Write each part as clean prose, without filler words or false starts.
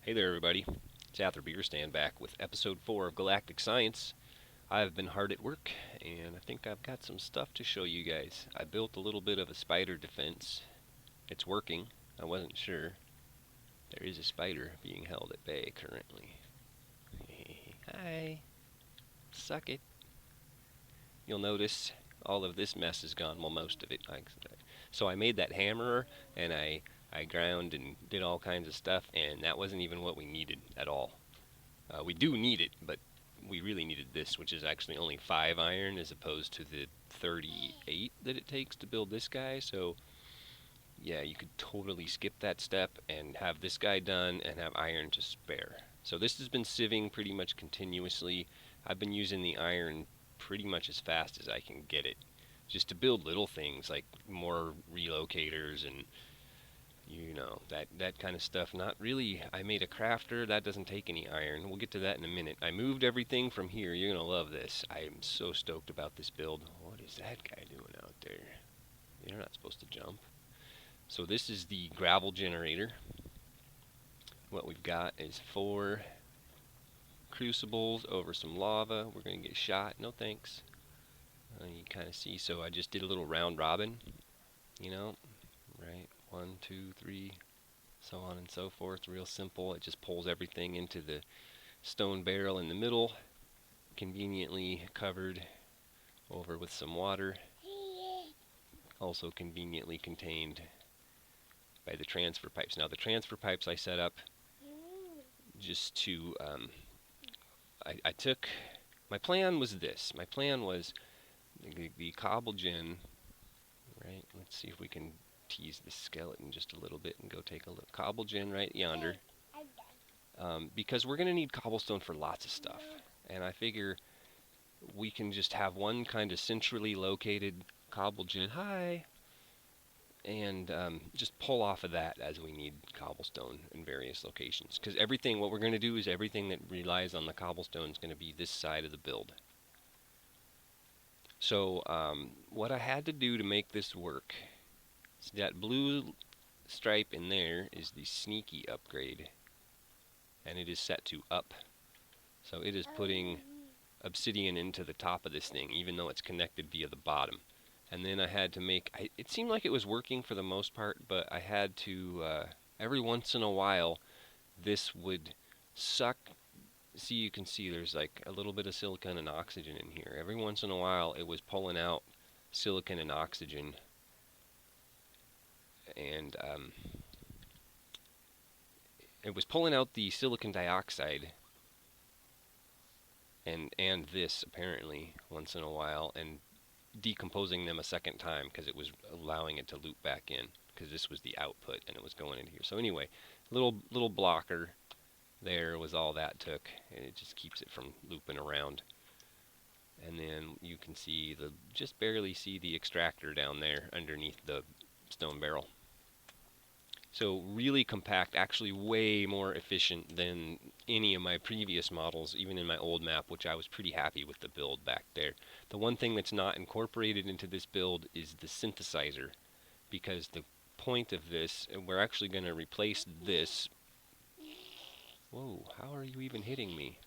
Hey there, everybody. It's Ather Beer Stand back with episode 4 of Galactic Science. I've been hard at work, and I think I've got some stuff to show you guys. I built a little bit of a spider defense. It's working. I wasn't sure. There is a spider being held at bay currently. Hi. Suck it. You'll notice all of this mess is gone. Well, most of it. So I made that hammer, and I ground and did all kinds of stuff, and that wasn't even what we needed at all. We do need it, but we really needed this, which is actually only 5 iron as opposed to the 38 that it takes to build this guy. So, yeah, you could totally skip that step and have this guy done and have iron to spare. So this has been sieving pretty much continuously. I've been using the iron pretty much as fast as I can get it, just to build little things like more relocators and that kind of stuff. Not really. I made a crafter that doesn't take any iron. We'll get to that in a minute. I moved everything from here. You're gonna love this. I am so stoked about this build. What is that guy doing out there? You're not supposed to jump. So this is the gravel generator. What we've got is 4 crucibles over some lava. We're gonna get shot. No thanks. You kind of see. So I just did a little round robin. Right? 1, 2, 3, so on and so forth. Real simple. It just pulls everything into the stone barrel in the middle, conveniently covered over with some water, also conveniently contained by the transfer pipes. Now the transfer pipes I set up just to, I took, my plan was this. My plan was the cobble gen, right? Let's see if we can tease the skeleton just a little bit and go take a look. Cobble gen right yonder. Because we're going to need cobblestone for lots of stuff. And I figure we can just have one kind of centrally located cobble gen. Hi! And just pull off of that as we need cobblestone in various locations. Because what we're going to do is everything that relies on the cobblestone is going to be this side of the build. So what I had to do to make this work, so that blue stripe in there is the sneaky upgrade. And it is set to up. So it is putting obsidian into the top of this thing, even though it's connected via the bottom. And then I had to it seemed like it was working for the most part, but I had to, every once in a while, this would suck. See, you can see there's like a little bit of silicon and oxygen in here. Every once in a while, it was pulling out silicon and oxygen. And it was pulling out the silicon dioxide and this apparently once in a while and decomposing them a second time because it was allowing it to loop back in because this was the output and it was going in here. So anyway, little blocker there was all that took, and it just keeps it from looping around. And then you can see just barely see the extractor down there underneath the stone barrel. So really compact, actually way more efficient than any of my previous models, even in my old map, which I was pretty happy with the build back there. The one thing that's not incorporated into this build is the synthesizer, because the point of this, and we're actually going to replace this. Whoa, how are you even hitting me?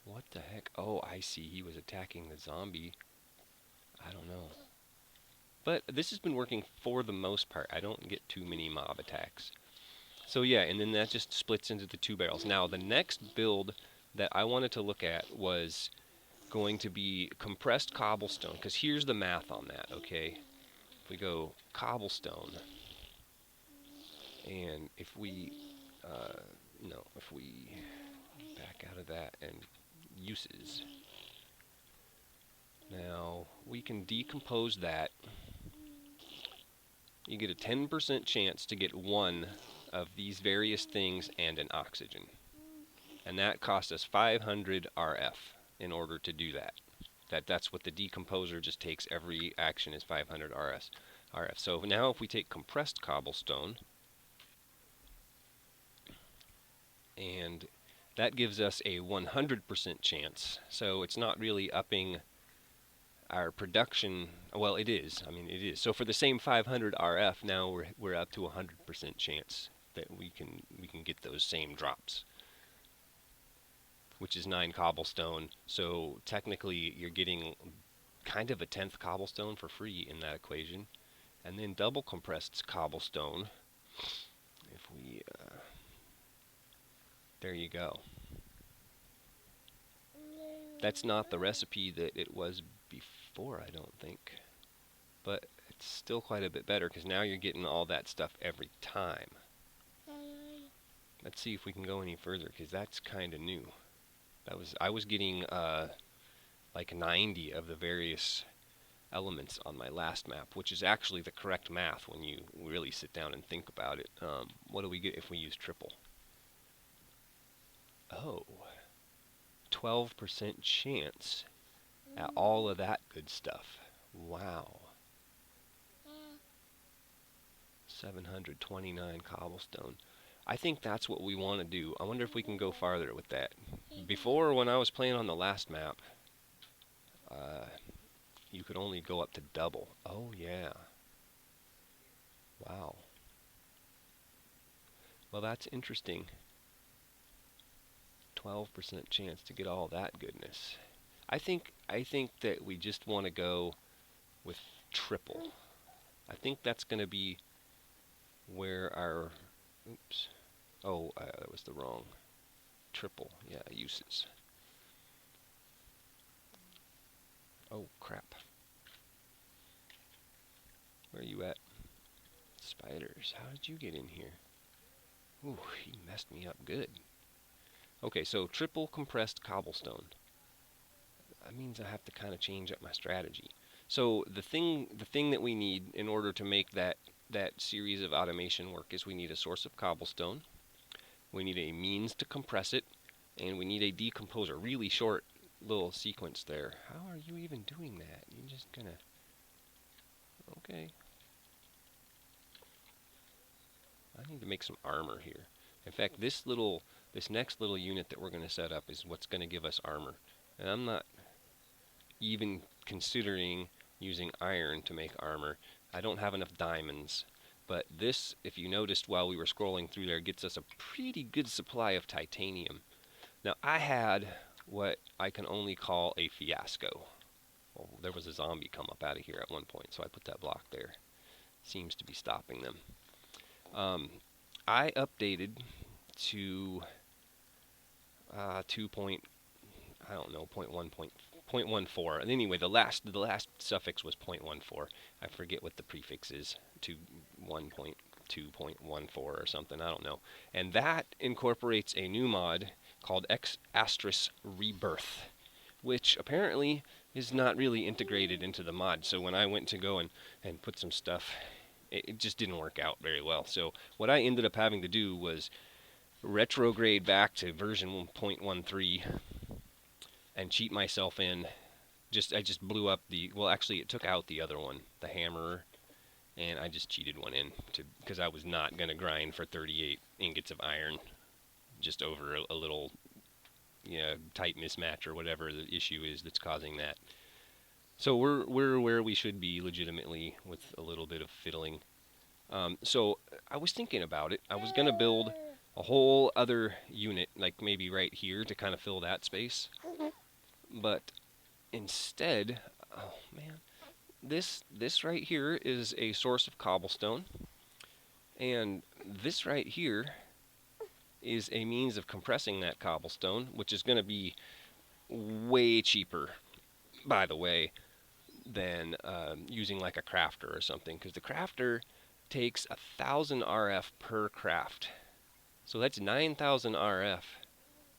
What the heck? Oh, I see, he was attacking the zombie. I don't know. But this has been working for the most part. I don't get too many mob attacks. So yeah, and then that just splits into the 2 barrels. Now the next build that I wanted to look at was going to be compressed cobblestone, because here's the math on that, okay? If we go cobblestone, and if we back out of that and uses, now we can decompose that. You get a 10% chance to get one of these various things and an oxygen. And that cost us 500 RF in order to do that. That's what the decomposer just takes. Every action is 500 RF. So now if we take compressed cobblestone, and that gives us a 100% chance. So it's not really upping our production. Well, it is. I mean, it is. So for the same 500 RF, now we're up to 100% chance that we can get those same drops, which is 9 cobblestone. So technically you're getting kind of a 10th cobblestone for free in that equation. And then double compressed cobblestone, if we, there you go. That's not the recipe that it was before, I don't think. But it's still quite a bit better because now you're getting all that stuff every time. Let's see if we can go any further because that's kind of new. I was getting like 90 of the various elements on my last map, which is actually the correct math when you really sit down and think about it. What do we get if we use triple? Oh, 12% chance at all of that good stuff. Wow. 729 cobblestone. I think that's what we want to do. I wonder if we can go farther with that. Before, when I was playing on the last map, you could only go up to double. Oh, yeah. Wow. Well, that's interesting. 12% chance to get all that goodness. I think that we just want to go with triple. I think that's going to be where our, oops, oh, that was the wrong, triple, yeah, uses. Oh, crap. Where are you at? Spiders, how did you get in here? Ooh, he messed me up good. Okay, so triple compressed cobblestone. That means I have to kind of change up my strategy. So the thing that we need in order to make that series of automation work is we need a source of cobblestone, we need a means to compress it, and we need a decomposer. Really short little sequence there. How are you even doing that? You're just gonna, okay. I need to make some armor here. In fact, this next little unit that we're going to set up is what's going to give us armor. And I'm not even considering using iron to make armor. I don't have enough diamonds. But this, if you noticed while we were scrolling through there, gets us a pretty good supply of titanium. Now, I had what I can only call a fiasco. Well, there was a zombie come up out of here at one point, so I put that block there. Seems to be stopping them. I updated to 0.14. And anyway, the last suffix was 0.14. I forget what the prefix is to 1.2.14 or something. I don't know. And that incorporates a new mod called X** Rebirth, which apparently is not really integrated into the mod. So when I went to go and put some stuff, it just didn't work out very well. So what I ended up having to do was retrograde back to version 1.13 and cheat myself in. I just blew up well, actually it took out the other one, the hammerer, and I just cheated one in because I was not going to grind for 38 ingots of iron just over a little, tight mismatch or whatever the issue is that's causing that. So we're where we should be legitimately with a little bit of fiddling. So I was thinking about it. I was going to build a whole other unit, like maybe right here, to kind of fill that space. But instead, oh man, this right here is a source of cobblestone, and this right here is a means of compressing that cobblestone, which is going to be way cheaper, by the way, than using like a crafter or something, because the crafter takes 1,000 RF per craft. So that's 9,000 RF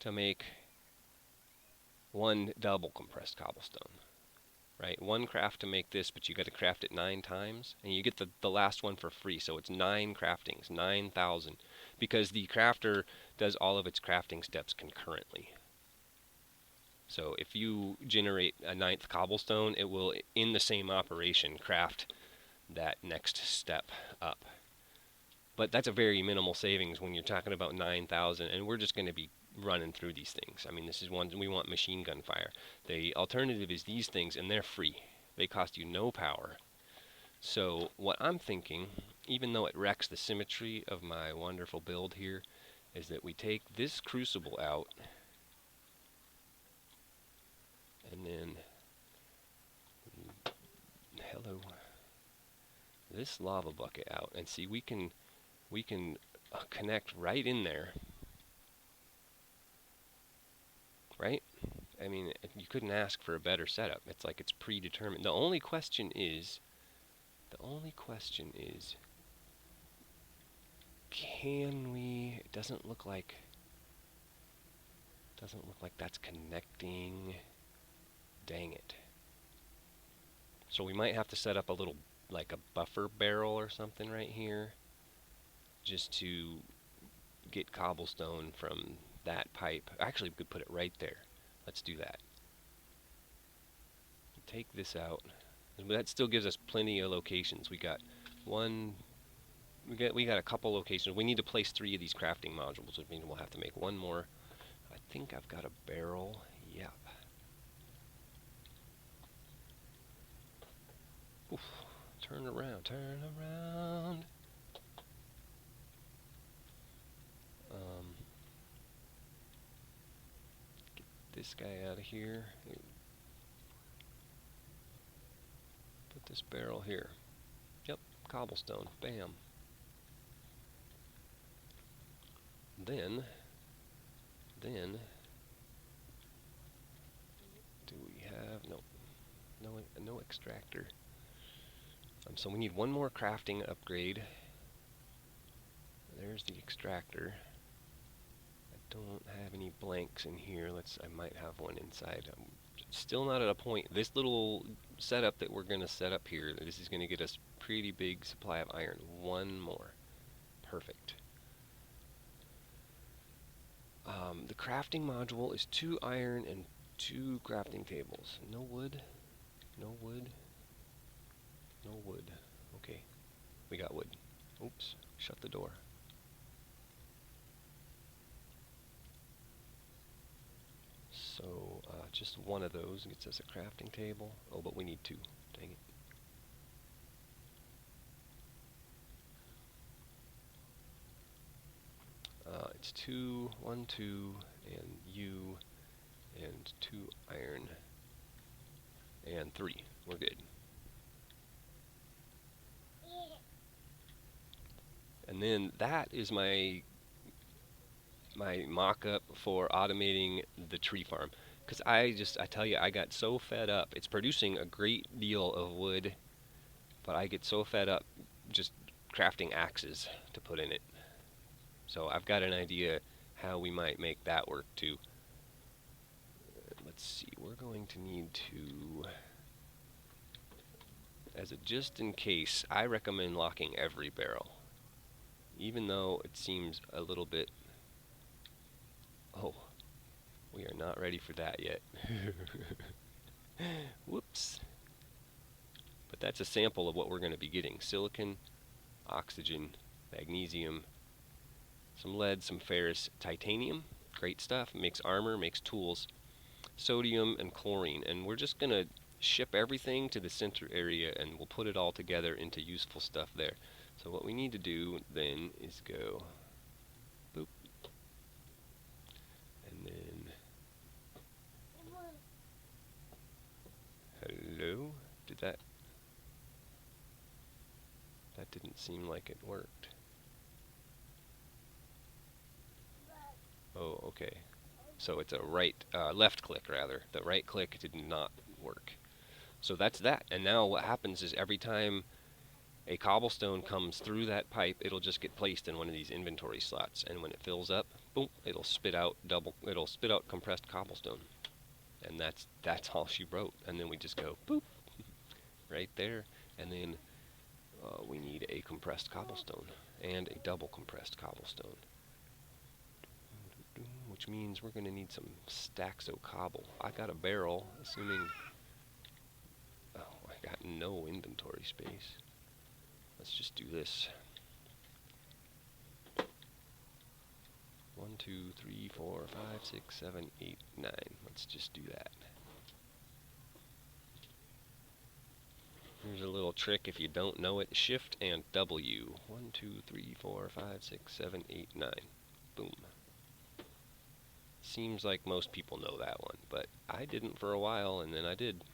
to make one double compressed cobblestone, right? One craft to make this, but you got to craft it 9 times, and you get the last one for free. So it's 9 craftings, 9,000, because the crafter does all of its crafting steps concurrently. So if you generate a 9th cobblestone, it will, in the same operation, craft that next step up. But that's a very minimal savings when you're talking about 9,000, and we're just going to be running through these things. I mean, this is one we want machine gun fire. The alternative is these things, and they're free. They cost you no power. So what I'm thinking even though it wrecks the symmetry of my wonderful build here, is that we take this crucible out, and then, hello, this lava bucket out, and see, we can connect right in there, right? I mean, you couldn't ask for a better setup. It's like it's predetermined. The only question is, can we? It doesn't look like that's connecting. Dang it. So we might have to set up a little, like a buffer barrel or something right here, just to get cobblestone from that pipe. Actually, we could put it right there. Let's do that. Take this out. That still gives us plenty of locations. We got one. We got a couple locations. We need to place 3 of these crafting modules, which means we'll have to make one more. I think I've got a barrel. Yep. Oof. Turn around, turn around. Get this guy out of here. Put this barrel here. Yep, cobblestone. Bam. Then, do we have, no extractor. So we need one more crafting upgrade. There's the extractor. I don't have any blanks in here. I might have one inside. I'm still not at a point. This little setup that we're going to set up here, this is going to get us pretty big supply of iron. One more. Perfect. The crafting module is 2 iron and 2 crafting tables. No wood. No wood. No wood. Okay. We got wood. Oops. Shut the door. So, just one of those gets us a crafting table. Oh, but we need 2. Dang it. It's 2, 1, 2, and U, and 2 iron, and 3. We're good. And then that is my mock-up for automating the tree farm. Because I tell you, I got so fed up. It's producing a great deal of wood, but I get so fed up just crafting axes to put in it. So I've got an idea how we might make that work too. Let's see, we're going to need to, as a just in case, I recommend locking every barrel. Even though it seems a little bit, oh, we are not ready for that yet. Whoops. But that's a sample of what we're going to be getting. Silicon, oxygen, magnesium, some lead, some ferrous, titanium, great stuff, makes armor, makes tools, sodium and chlorine, and we're just going to ship everything to the center area and we'll put it all together into useful stuff there. So what we need to do then is go boop, and then hello, that didn't seem like it worked. Oh, okay. So it's a left click rather. The right click did not work. So that's that. And now what happens is every time a cobblestone comes through that pipe, it'll just get placed in one of these inventory slots. And when it fills up, boom, it'll spit out compressed cobblestone. And that's all she wrote. And then we just go boop right there. And then we need a compressed cobblestone and a double compressed cobblestone. Which means we're going to need some stacks of cobble. I got a barrel, assuming... Oh, I got no inventory space. Let's just do this. 1, 2, 3, 4, 5, 6, 7, 8, 9. Let's just do that. Here's a little trick if you don't know it. Shift and W. 1, 2, 3, 4, 5, 6, 7, 8, 9. Boom. Seems like most people know that one, but I didn't for a while, and then I did.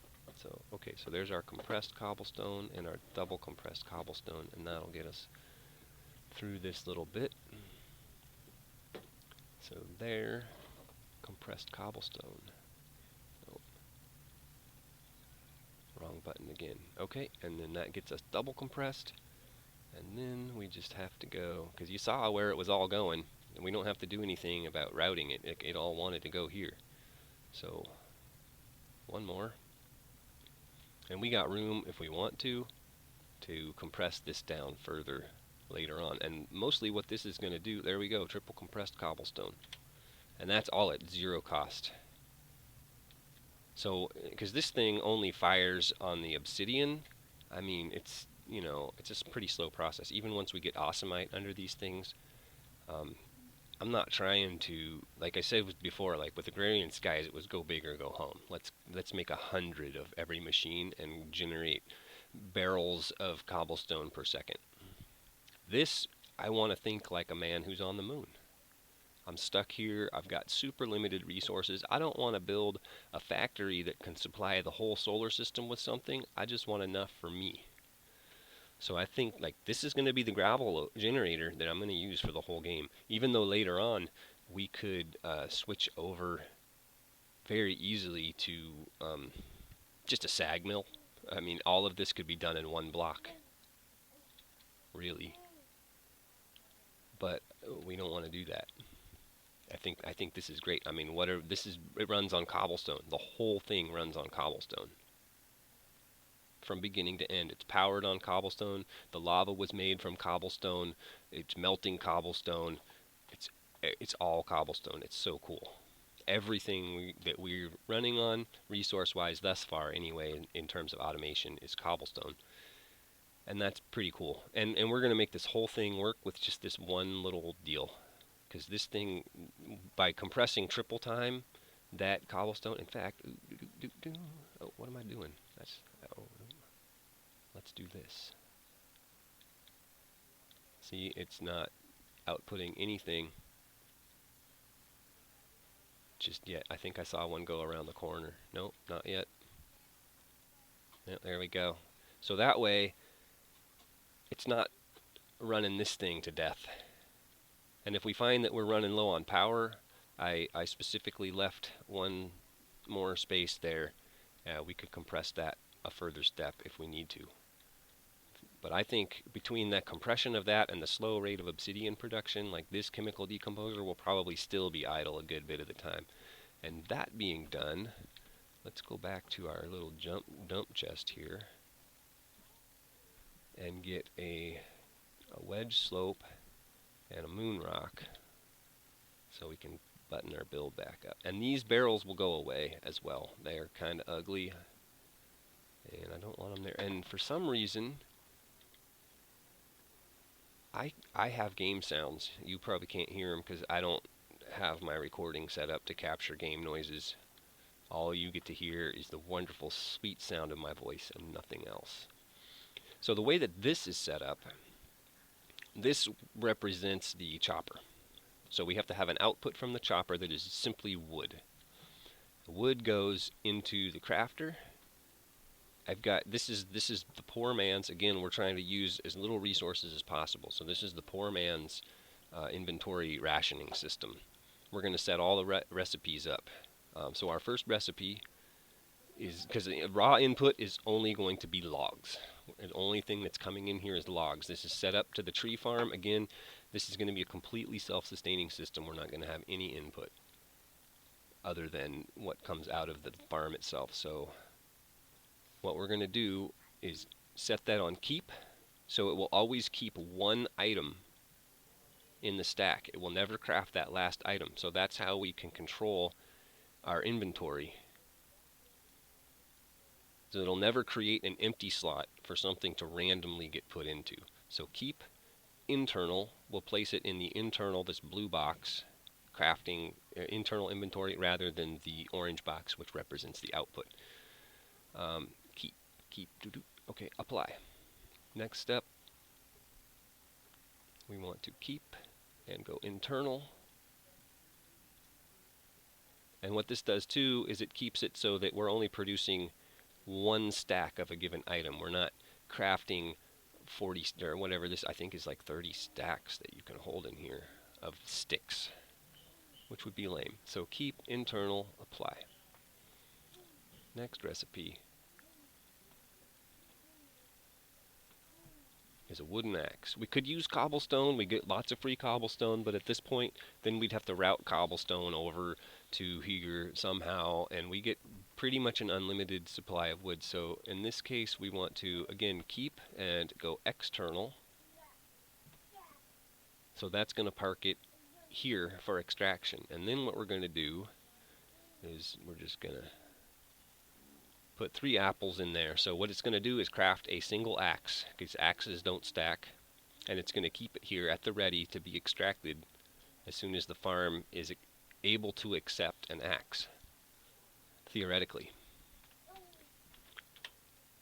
So, okay, so there's our compressed cobblestone and our double compressed cobblestone, and that'll get us through this little bit. So there, compressed cobblestone. Oh, wrong button again. Okay, and then that gets us double compressed, and then we just have to go, because you saw where it was all going, and we don't have to do anything about routing it. It all wanted to go here. So, one more. And we got room, if we want to compress this down further later on. And mostly what this is going to do, there we go, triple compressed cobblestone. And that's all at 0 cost. So, because this thing only fires on the obsidian, I mean, it's, you know, it's just a pretty slow process. Even once we get awesomite under these things, I'm not trying to, like I said before, like with Agrarian Skies, it was go big or go home. Let's make 100 of every machine and generate barrels of cobblestone per second. This, I want to think like a man who's on the moon. I'm stuck here. I've got super limited resources. I don't want to build a factory that can supply the whole solar system with something. I just want enough for me. So I think like this is going to be the gravel generator that I'm going to use for the whole game. Even though later on we could switch over very easily to just a sag mill. I mean, all of this could be done in one block, really. But we don't want to do that. I think this is great. I mean, it runs on cobblestone. The whole thing runs on cobblestone. From beginning to end. It's powered on cobblestone. The lava was made from cobblestone. It's melting cobblestone. It's all cobblestone. It's so cool. Everything that we're running on, resource-wise thus far anyway, in terms of automation, is cobblestone. And that's pretty cool. And we're going to make this whole thing work with just this one little deal. Because this thing, by compressing triple time, that cobblestone, in fact, oh, what am I doing? Oh, let's do this. See, it's not outputting anything just yet. I think I saw one go around the corner. Nope, not yet. Yep, there we go. So that way, it's not running this thing to death. And if we find that we're running low on power, I specifically left one more space there. We could compress that a further step if we need to. But I think between that compression of that and the slow rate of obsidian production, like this chemical decomposer will probably still be idle a good bit of the time. And that being done, let's go back to our little dump chest here and get a wedge slope and a moon rock so we can button our build back up. And these barrels will go away as well. They're kind of ugly and I don't want them there. And for some reason, I have game sounds. You probably can't hear them because I don't have my recording set up to capture game noises. All you get to hear is the wonderful sweet sound of my voice and nothing else. So the way that this is set up, this represents the chopper. So we have to have an output from the chopper that is simply wood. The wood goes into the crafter. This is the poor man's, again, we're trying to use as little resources as possible. So this is the poor man's inventory rationing system. We're going to set all the recipes up. So our first recipe is, because the raw input is only going to be logs. The only thing that's coming in here is logs. This is set up to the tree farm. Again, this is going to be a completely self-sustaining system. We're not going to have any input other than what comes out of the farm itself. So what we're going to do is set that on keep, so it will always keep one item in the stack. It will never craft that last item. So that's how we can control our inventory. So it'll never create an empty slot for something to randomly get put into. So keep internal, we'll place it in the internal, this blue box, crafting internal inventory, rather than the orange box, which represents the output. Okay, apply. Next step, we want to keep and go internal. And what this does too is it keeps it so that we're only producing one stack of a given item. We're not crafting 40 or whatever this I think is like 30 stacks that you can hold in here of sticks, which would be lame. So keep internal, apply. Next recipe is a wooden axe. We could use cobblestone. We get lots of free cobblestone, but at this point, then we'd have to route cobblestone over to here somehow, and we get pretty much an unlimited supply of wood. So in this case, we want to, again, keep and go external. So that's going to park it here for extraction. And then what we're going to do is we're just going to put 3 apples in there. So what it's going to do is craft a single axe, because axes don't stack, and it's going to keep it here at the ready to be extracted as soon as the farm is able to accept an axe, theoretically.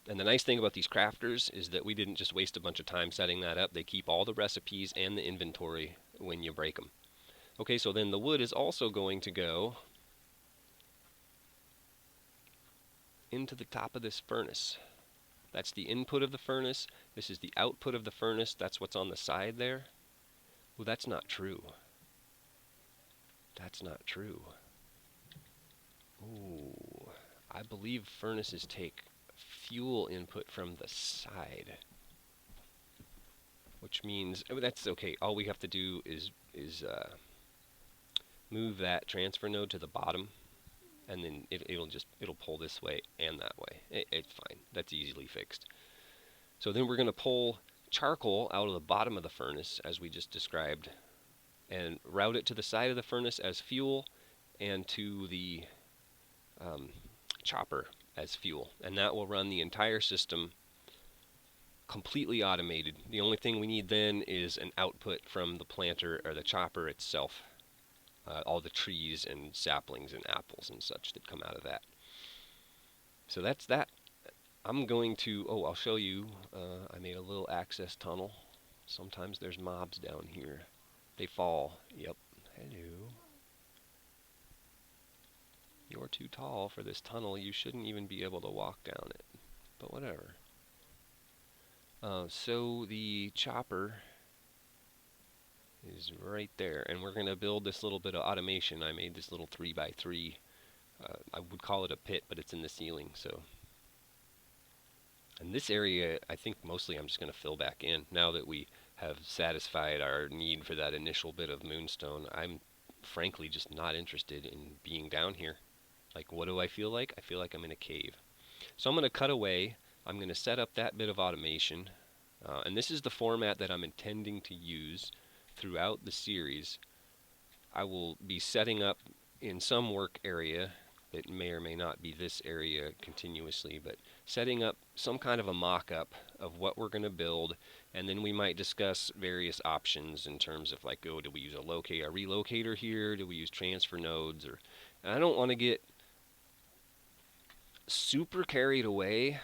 And the nice thing about these crafters is that we didn't just waste a bunch of time setting that up. They keep all the recipes and the inventory when you break them. Okay, so then the wood is also going to go into the top of this furnace. That's the input of the furnace. This is the output of the furnace. That's what's on the side there. Well, that's not true. That's not true. Ooh, I believe furnaces take fuel input from the side, which means that's okay. All we have to do is move that transfer node to the bottom, and then it'll pull this way and that way. It's fine. That's easily fixed. So then we're going to pull charcoal out of the bottom of the furnace, as we just described, and route it to the side of the furnace as fuel and to the chopper as fuel. And that will run the entire system completely automated. The only thing we need then is an output from the planter or the chopper itself. All the trees and saplings and apples and such that come out of that. So that's that. I'm going to, I'll show you, I made a little access tunnel. Sometimes there's mobs down here. They fall. Yep. Hello. You're too tall for this tunnel. You shouldn't even be able to walk down it. But whatever. So the chopper is right there, and we're going to build this little bit of automation. I made this little 3x3. I would call it a pit, but it's in the ceiling. So, and this area, I think mostly I'm just going to fill back in. Now that we have satisfied our need for that initial bit of moonstone, I'm frankly just not interested in being down here. Like, what do I feel like? I feel like I'm in a cave. So I'm going to cut away. I'm going to set up that bit of automation. And this is the format that I'm intending to use throughout the series. I will be setting up in some work area that may or may not be this area continuously, but setting up some kind of a mock-up of what we're going to build, and then we might discuss various options in terms of like, do we use a relocator here? Do we use transfer nodes? And I don't want to get super carried away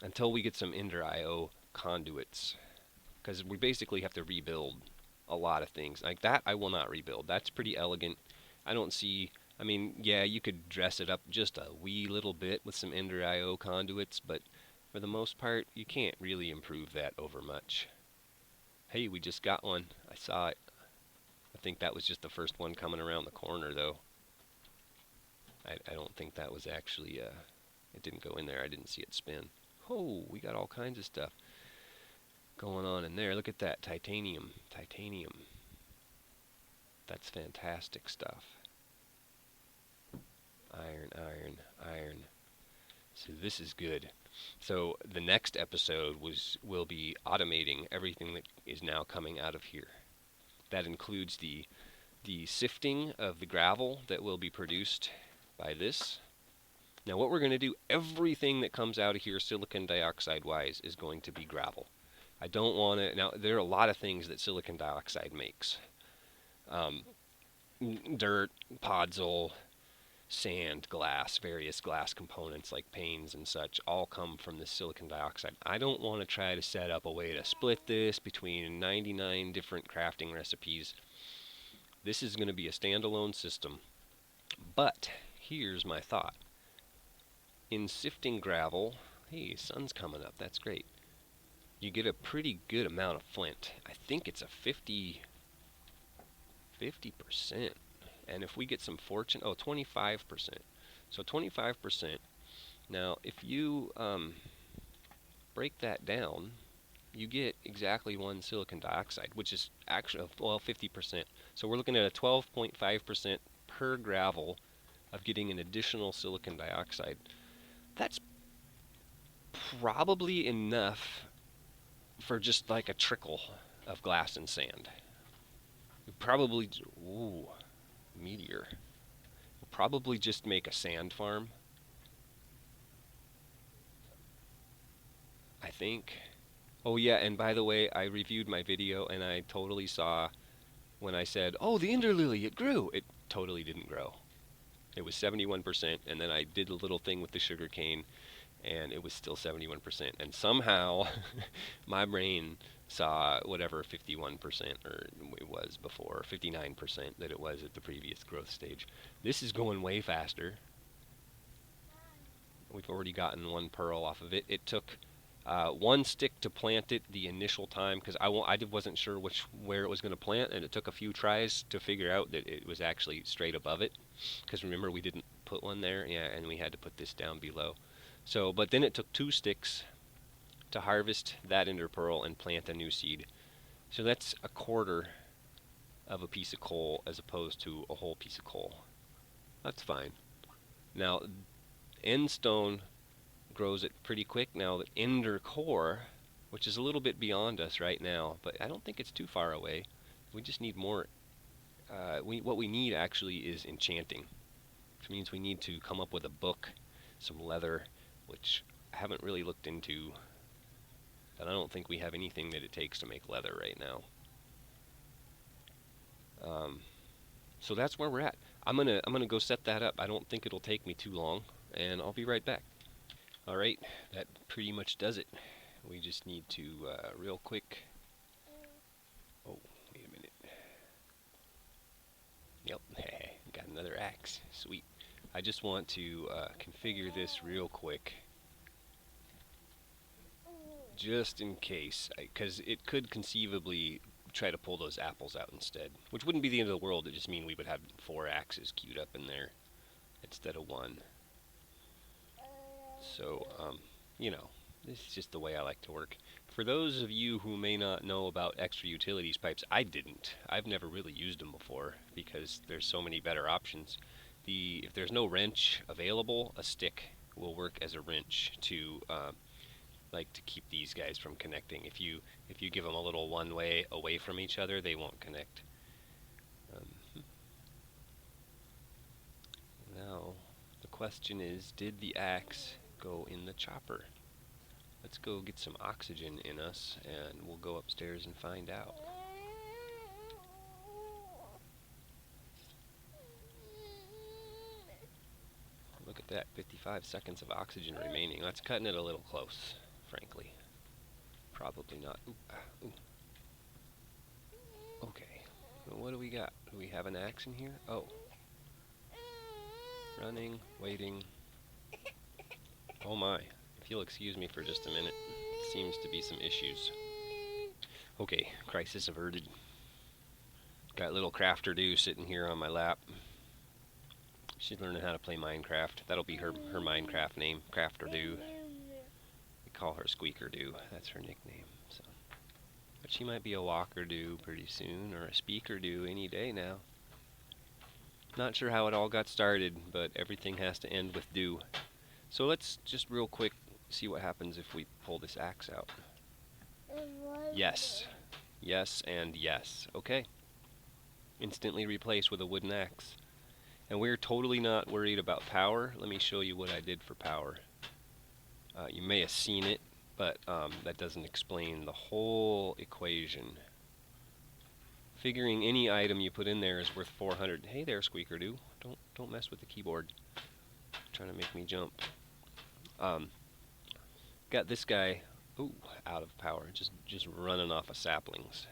until we get some Ender IO conduits, because we basically have to rebuild a lot of things. Like that I will not rebuild. That's pretty elegant. I don't see, I mean, yeah, you could dress it up just a wee little bit with some Ender IO conduits, but for the most part, you can't really improve that over much. Hey, we just got one. I saw it. I think that was just the first one coming around the corner, though. I don't think that was actually, it didn't go in there. I didn't see it spin. Oh, we got all kinds of stuff going on in there. Look at that, titanium. That's fantastic stuff. Iron. So this is good. So the next episode will be automating everything that is now coming out of here. That includes the sifting of the gravel that will be produced by this. Now what we're going to do, everything that comes out of here silicon dioxide wise is going to be gravel. I don't want to, now there are a lot of things that silicon dioxide makes. Dirt, podzol, sand, glass, various glass components like panes and such, all come from the silicon dioxide. I don't want to try to set up a way to split this between 99 different crafting recipes. This is going to be a standalone system. But here's my thought. In sifting gravel, hey, sun's coming up, that's great. You get a pretty good amount of flint. I think it's a 50%. And if we get some fortune, 25%. So 25%. Now, if you break that down, you get exactly one silicon dioxide, which is actually, well, 50%. So we're looking at a 12.5% per gravel of getting an additional silicon dioxide. That's probably enough for just like a trickle of glass and sand. Probably, ooh, meteor. We'll probably just make a sand farm, I think. Oh yeah, and by the way, I reviewed my video and I totally saw when I said, "Oh, the ender lily, it grew." It totally didn't grow. It was 71%, and then I did a little thing with the sugar cane, and it was still 71%. And somehow, my brain saw whatever 51% or it was before, 59% that it was at the previous growth stage. This is going way faster. We've already gotten one pearl off of it. It took one stick to plant it the initial time because I wasn't sure where it was going to plant, and it took a few tries to figure out that it was actually straight above it. Because remember, we didn't put one there, yeah, and we had to put this down below. So, but then it took 2 sticks to harvest that ender pearl and plant a new seed. So that's a quarter of a piece of coal as opposed to a whole piece of coal. That's fine. Now, end stone grows it pretty quick. Now, the ender core, which is a little bit beyond us right now, but I don't think it's too far away. We just need more. What we need actually is enchanting, which means we need to come up with a book, some leather, which I haven't really looked into, but I don't think we have anything that it takes to make leather right now. So that's where we're at. I'm gonna go set that up. I don't think it'll take me too long, and I'll be right back. All right, that pretty much does it. We just need to real quick. Oh, wait a minute. Yep, got another axe. Sweet. I just want to configure this real quick, just in case, because it could conceivably try to pull those apples out instead, which wouldn't be the end of the world. It just mean we would have 4 axes queued up in there instead of 1. So, you know, this is just the way I like to work. For those of you who may not know about extra utilities pipes, I didn't. I've never really used them before because there's so many better options. If there's no wrench available, a stick will work as a wrench to to keep these guys from connecting. If you give them a little one way away from each other, they won't connect. Now the question is, did the axe go in the chopper? Let's go get some oxygen in us, and we'll go upstairs and find out. Look at that, 55 seconds of oxygen remaining. That's cutting it a little close, frankly. Probably not. Ooh. Okay, well, what do we got? Do we have an axe in here? Oh. Running, waiting. Oh my. If you'll excuse me for just a minute, seems to be some issues. Okay, crisis averted. Got little Crafter Do sitting here on my lap. She's learning how to play Minecraft. That'll be her Minecraft name, Crafter Do. We call her Squeaker Do. That's her nickname. So, but she might be a Walker Do pretty soon, or a Speaker Do any day now. Not sure how it all got started, but everything has to end with do. So let's just real quick see what happens if we pull this axe out. Yes. Yes and yes. Okay. Instantly replaced with a wooden axe. And we're totally not worried about power. Let me show you what I did for power. You may have seen it, but that doesn't explain the whole equation. figuring any item you put in there is worth 400. Hey there, Squeaker Doo. Don't mess with the keyboard. Trying to make me jump. Got this guy, ooh, out of power, just running off of saplings.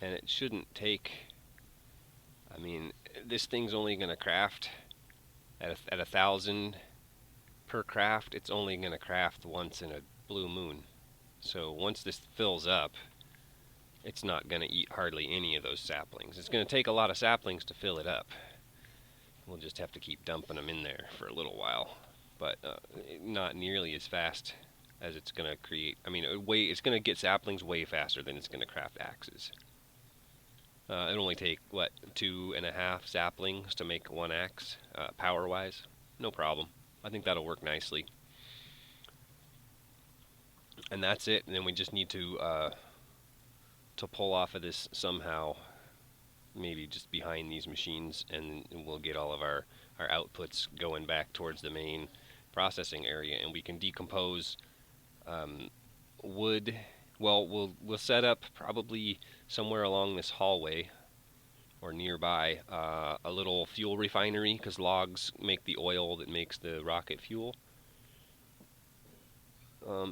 And it shouldn't take, I mean, this thing's only going to craft at 1,000 per craft. It's only going to craft once in a blue moon. So once this fills up, it's not going to eat hardly any of those saplings. It's going to take a lot of saplings to fill it up. We'll just have to keep dumping them in there for a little while, but not nearly as fast as it's going to create. I mean, it's going to get saplings way faster than it's going to craft axes. It'll only take, what, 2.5 saplings to make one axe, power-wise. No problem. I think that'll work nicely. And that's it. And then we just need to pull off of this somehow, maybe just behind these machines, and we'll get all of our outputs going back towards the main processing area, and we can decompose wood. Well, we'll set up probably somewhere along this hallway or nearby a little fuel refinery, because logs make the oil that makes the rocket fuel.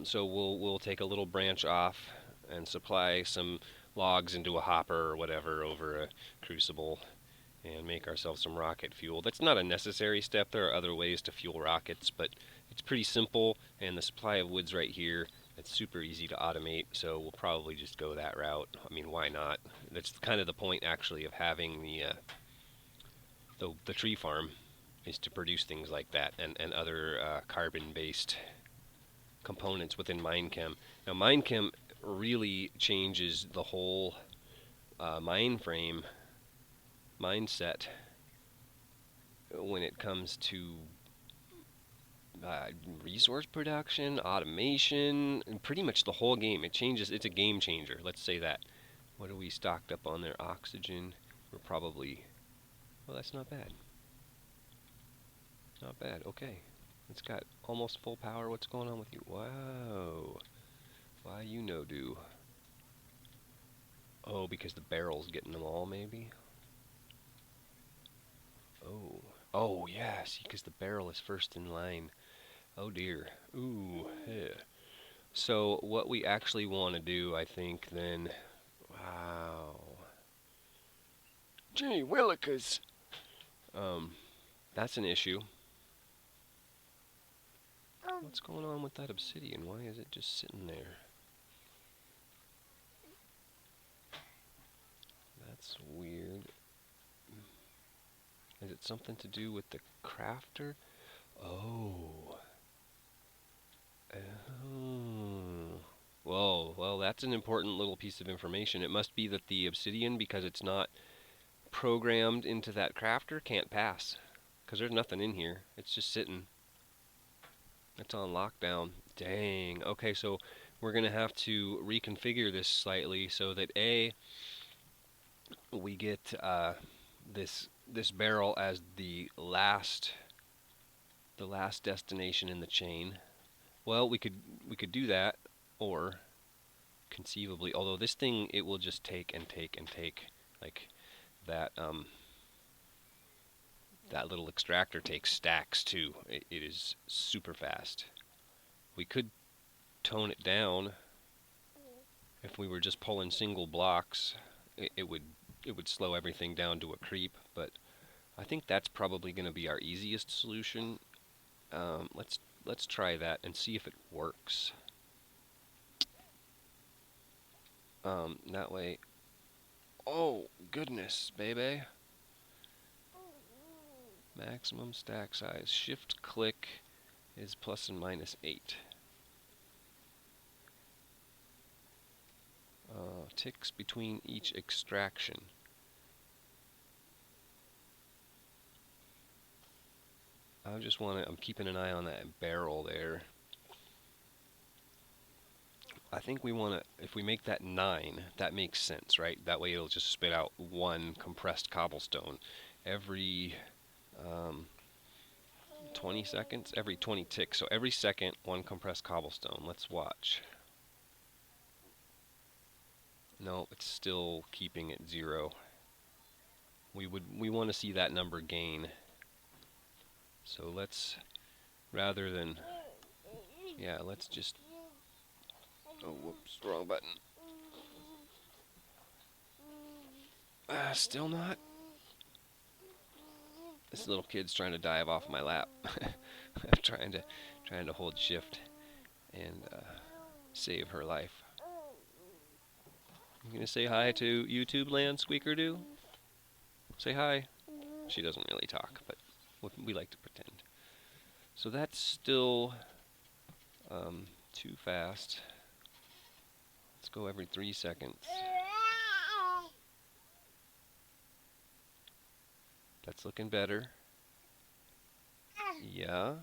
So we'll take a little branch off and supply some logs into a hopper or whatever over a crucible and make ourselves some rocket fuel. That's not a necessary step. There are other ways to fuel rockets, but it's pretty simple, and the supply of wood's right here. It's super easy to automate, so we'll probably just go that route. I mean, why not? That's kind of the point, actually, of having the tree farm, is to produce things like that and other carbon-based components within Minechem. Now, Minechem really changes the whole mindset when it comes to resource production, automation, and pretty much the whole game. It changes. It's a game changer. Let's say that. What are we stocked up on there? Oxygen. We're probably, well, that's not bad. Not bad. Okay. It's got almost full power. What's going on with you? Wow. Why you no do? Oh, because the barrel's getting them all, maybe? Oh. Oh, yes, because the barrel is first in line. Oh, dear. Ooh, yeah. So, what we actually want to do, I think, then... Wow. Gee willikers! That's an issue. What's going on with that obsidian? Why is it just sitting there? That's weird. Is it something to do with the crafter? Oh. Oh. Whoa, well, that's an important little piece of information. It must be that the obsidian, because it's not programmed into that crafter, can't pass. Because there's nothing in here. It's just sitting. It's on lockdown. Dang. Okay, so we're going to have to reconfigure this slightly so that we get this barrel as the last destination in the chain. Well, we could do that, or conceivably, although this thing, it will just take and take and take, like that that little extractor takes stacks too. It is super fast. We could tone it down. If we were just pulling single blocks, it would slow everything down to a creep, but I think that's probably going to be our easiest solution. Let's try that and see if it works. That way. Oh goodness, baby! Maximum stack size. Shift click is plus and minus 8. Ticks between each extraction. I just want to, I'm keeping an eye on that barrel there. I think we want to, if we make that 9, that makes sense, right? That way it'll just spit out one compressed cobblestone every 20 seconds, every 20 ticks. So every second, one compressed cobblestone. Let's watch. No, it's still keeping it 0. We want to see that number gain. So let's, rather than, yeah, let's just, oh, whoops, wrong button. Still not. This little kid's trying to dive off my lap. I'm trying to hold shift and save her life. You gonna say hi to YouTube land, Squeaker Doo? Say hi. She doesn't really talk, but we like to pretend. So that's still too fast. Let's go every 3 seconds. That's looking better. Yeah.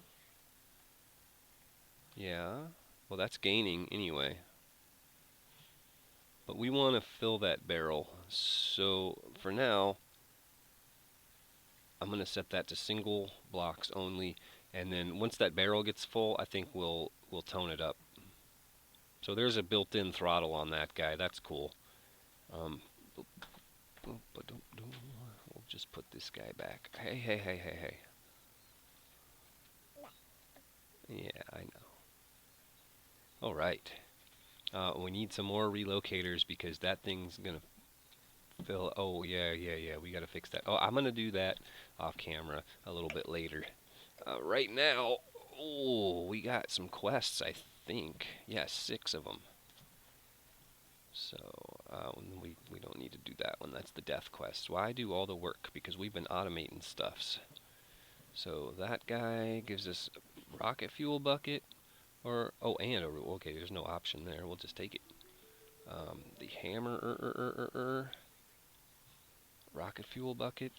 Yeah. Well, that's gaining anyway. But we want to fill that barrel. So for now, I'm going to set that to single blocks only. And then once that barrel gets full, I think we'll tone it up. So there's a built-in throttle on that guy. That's cool. We'll just put this guy back. Hey. Yeah, I know. All right. We need some more relocators because that thing's going to fill. Oh, yeah. We got to fix that. Oh, I'm going to do that off camera a little bit later. Right now, oh, we got some quests, I think. Yeah, 6 of them. So we don't need to do that one. That's the death quest. Why do all the work? Because we've been automating stuffs. So that guy gives us a rocket fuel bucket, or oh, and a okay. There's no option there. We'll just take it. The hammer, rocket fuel bucket,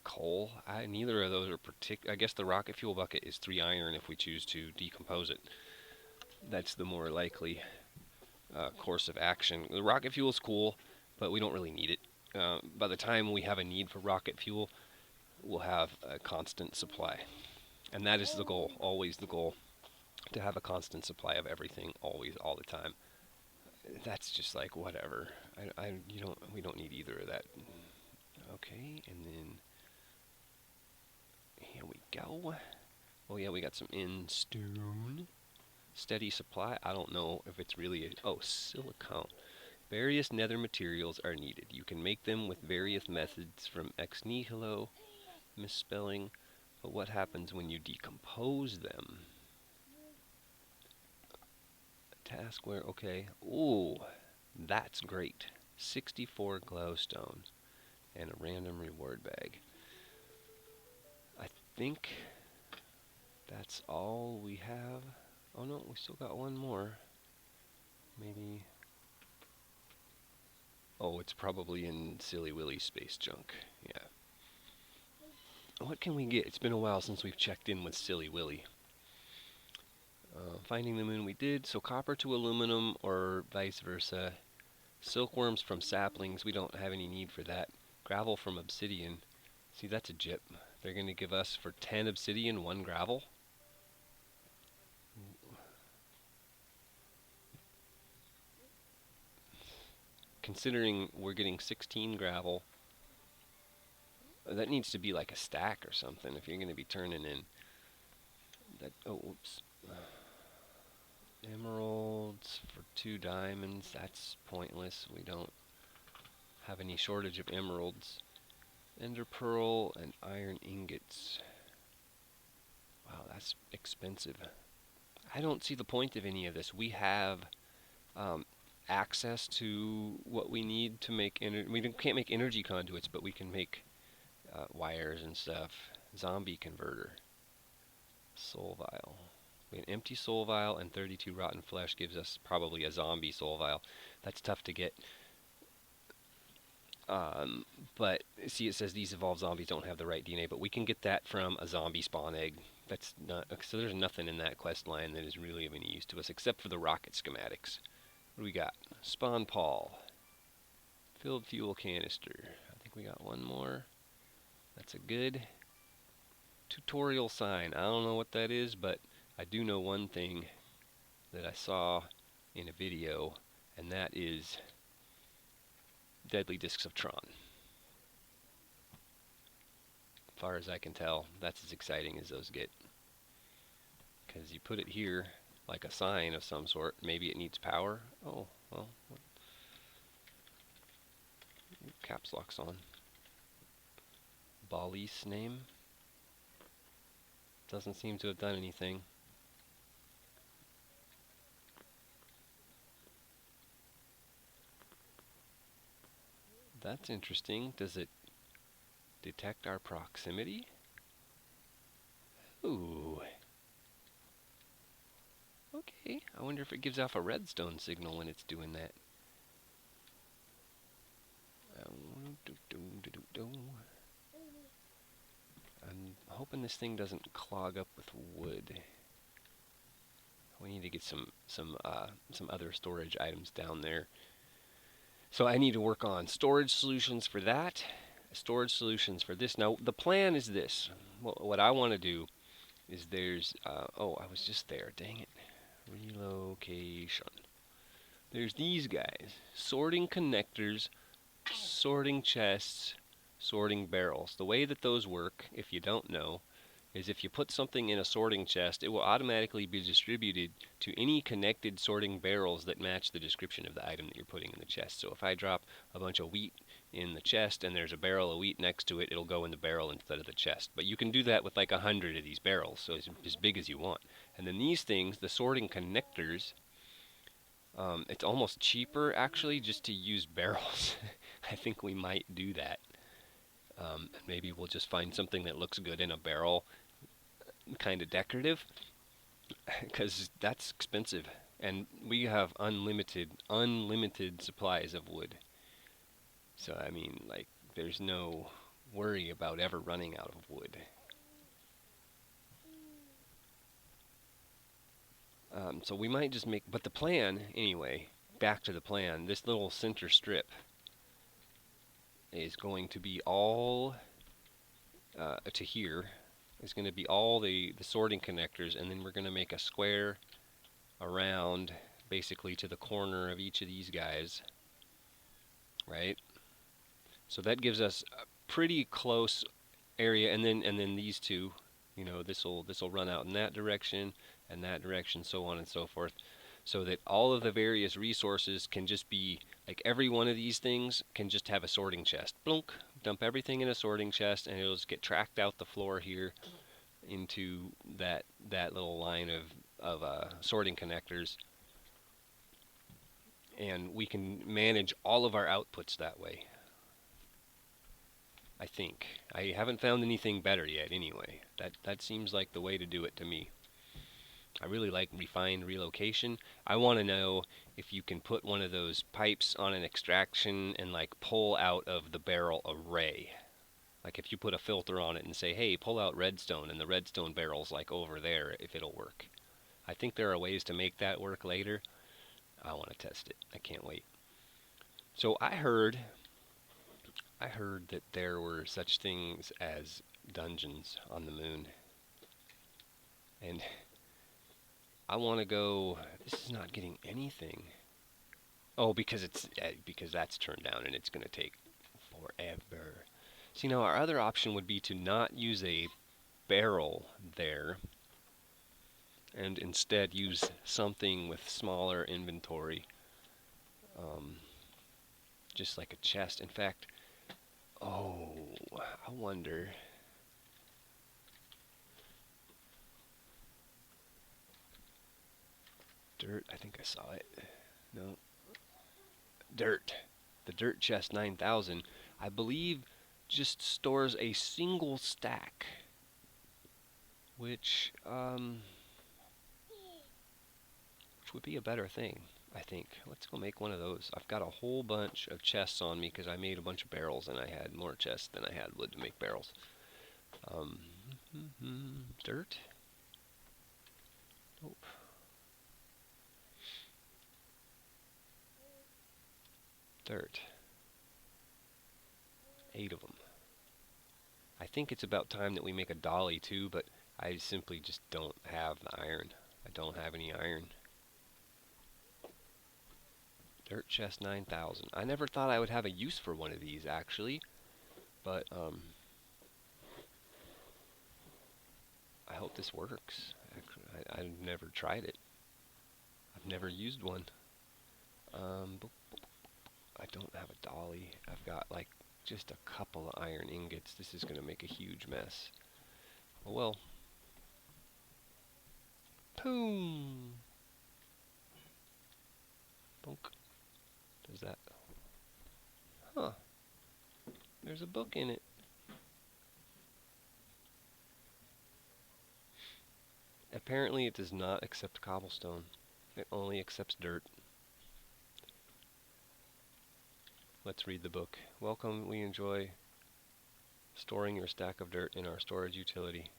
coal. Neither of those are I guess the rocket fuel bucket is 3 iron if we choose to decompose it. That's the more likely course of action. The rocket fuel is cool, but we don't really need it. By the time we have a need for rocket fuel, we'll have a constant supply. And that is the goal, always the goal, to have a constant supply of everything, always, all the time. That's just like whatever. We don't need either of that. Okay, and then here we go. Oh yeah, we got some in stone. Steady supply. I don't know if it's really silicone. Various nether materials are needed. You can make them with various methods from ex nihilo, misspelling, but what happens when you decompose them? Task where, okay. Ooh, that's great. 64 glowstone and a random reward bag. I think that's all we have. Oh no, we still got one more. Maybe. Oh, it's probably in Silly Willy space junk. Yeah. What can we get? It's been a while since we've checked in with Silly Willy. Finding the moon we did. So copper to aluminum or vice versa. Silkworms from saplings. We don't have any need for that. Gravel from obsidian. See, that's a jip. They're going to give us for 10 obsidian, 1 gravel. Considering we're getting 16 gravel, that needs to be like a stack or something if you're going to be turning in that. Oh, oops. Emeralds for 2 diamonds. That's pointless. We don't have any shortage of emeralds. Ender pearl and iron ingots. Wow, that's expensive. I don't see the point of any of this. We have access to what we need to make energy. We can't make energy conduits, but we can make wires and stuff. Zombie converter. Soul vial. An empty soul vial and 32 rotten flesh gives us probably a zombie soul vial. That's tough to get. But see, it says these evolved zombies don't have the right DNA, but we can get that from a zombie spawn egg. That's not so. There's nothing in that quest line that is really of any use to us except for the rocket schematics. What do we got? Spawn Paul. Filled fuel canister. I think we got one more. That's a good tutorial sign. I don't know what that is, but I do know one thing that I saw in a video, and that is deadly discs of Tron. As far as I can tell, that's as exciting as those get. Because you put it here like a sign of some sort. Maybe it needs power. Oh, well, caps lock's on. Bali's name doesn't seem to have done anything. That's interesting. Does it detect our proximity? Ooh. Okay, I wonder if it gives off a redstone signal when it's doing that. I'm hoping this thing doesn't clog up with wood. We need to get some other storage items down there. So I need to work on storage solutions for that, storage solutions for this. Now the plan is this. What I want to do is oh, I was just there. Dang it. Relocation. There's these guys. Sorting connectors, sorting chests, sorting barrels. The way that those work, if you don't know, is if you put something in a sorting chest, it will automatically be distributed to any connected sorting barrels that match the description of the item that you're putting in the chest. So if I drop a bunch of wheat in the chest and there's a barrel of wheat next to it, it'll go in the barrel instead of the chest. But you can do that with like 100 of these barrels, so it's as big as you want. And then these things, the sorting connectors, it's almost cheaper actually just to use barrels. I think we might do that. Maybe we'll just find something that looks good in a barrel, kind of decorative, because that's expensive, and we have unlimited supplies of wood. So I mean, like, there's no worry about ever running out of wood. So we might just make, but the plan anyway. Back to the plan. This little center strip is going to be all to here. Is going to be all the sorting connectors, and then we're going to make a square around basically to the corner of each of these guys, right? So that gives us a pretty close area, and then these two, you know, this'll run out in that direction and that direction, so on and so forth, so that all of the various resources can just be like every one of these things can just have a sorting chest. Blunk, dump everything in a sorting chest, and it'll just get tracked out the floor here into that little line of sorting connectors, and we can manage all of our outputs that way. I think. I haven't found anything better yet anyway. That seems like the way to do it to me. I really like refined relocation. I want to know if you can put one of those pipes on an extraction and like pull out of the barrel array. Like if you put a filter on it and say, hey, pull out redstone, and the redstone barrel's like over there, if it'll work. I think there are ways to make that work later. I want to test it. I can't wait. So I heard that there were such things as dungeons on the moon. And I want to go. This is not getting anything. Oh, because because that's turned down and it's going to take forever. See, now our other option would be to not use a barrel there and instead use something with smaller inventory, just like a chest. In fact, oh, I wonder. Dirt, I think I saw it. No. Dirt. The Dirt Chest 9000, I believe, just stores a single stack, which would be a better thing, I think. Let's go make one of those. I've got a whole bunch of chests on me because I made a bunch of barrels and I had more chests than I had wood to make barrels. Dirt? Nope. Dirt. 8 of them. I think it's about time that we make a dolly too, but I simply just don't have the iron. I don't have any iron. Dirt chest 9000. I never thought I would have a use for one of these actually, but I hope this works. Actually, I've never tried it. I've never used one. I don't have a dolly. I've got like just a couple of iron ingots. This is going to make a huge mess. Oh well. Boom. Bonk. Does that? Huh. There's a book in it. Apparently it does not accept cobblestone. It only accepts dirt. Let's read the book. Welcome, we enjoy storing your stack of dirt in our storage utility.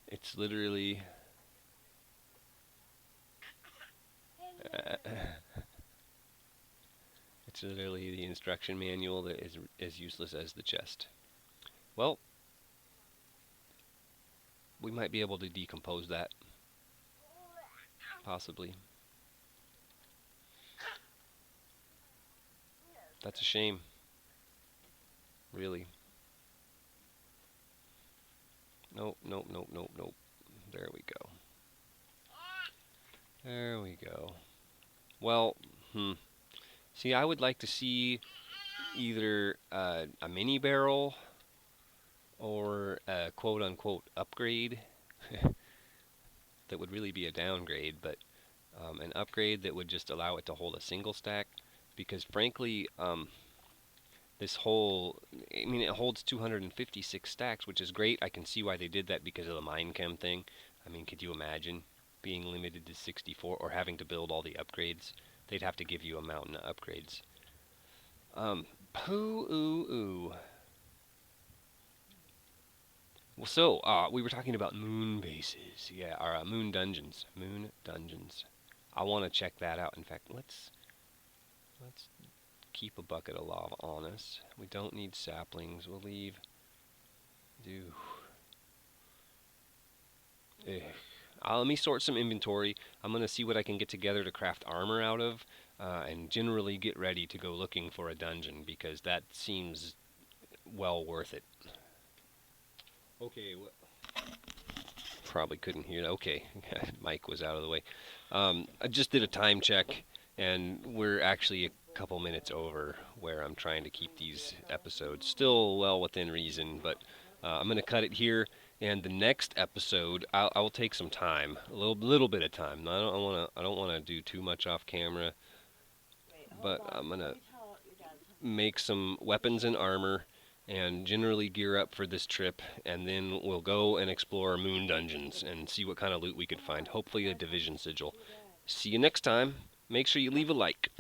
It's literally it's literally the instruction manual that is as useless as the chest. Well, we might be able to decompose that, possibly. That's a shame, really. Nope, nope, nope, nope, nope. There we go. There we go. Well, see, I would like to see either a mini barrel or a quote-unquote upgrade that would really be a downgrade, but an upgrade that would just allow it to hold a single stack, because frankly, this whole, I mean, it holds 256 stacks, which is great. I can see why they did that because of the Minechem thing. I mean, could you imagine being limited to 64 or having to build all the upgrades? They'd have to give you a mountain of upgrades. Poo-oo-oo. Well, so, we were talking about moon bases. Yeah, or moon dungeons. Moon dungeons. I want to check that out. In fact, let's keep a bucket of lava on us. We don't need saplings. We'll leave. Let me sort some inventory. I'm going to see what I can get together to craft armor out of, and generally get ready to go looking for a dungeon, because that seems well worth it. Okay, probably couldn't hear that. Okay, mic was out of the way. I just did a time check, and we're actually a couple minutes over where I'm trying to keep these episodes still well within reason, but I'm going to cut it here. And the next episode, I will take some time, a little bit of time. I don't want to do too much off camera, but I'm going to make some weapons and armor and generally gear up for this trip, and then we'll go and explore moon dungeons and see what kind of loot we could find. Hopefully a division sigil. See you next time. Make sure you leave a like.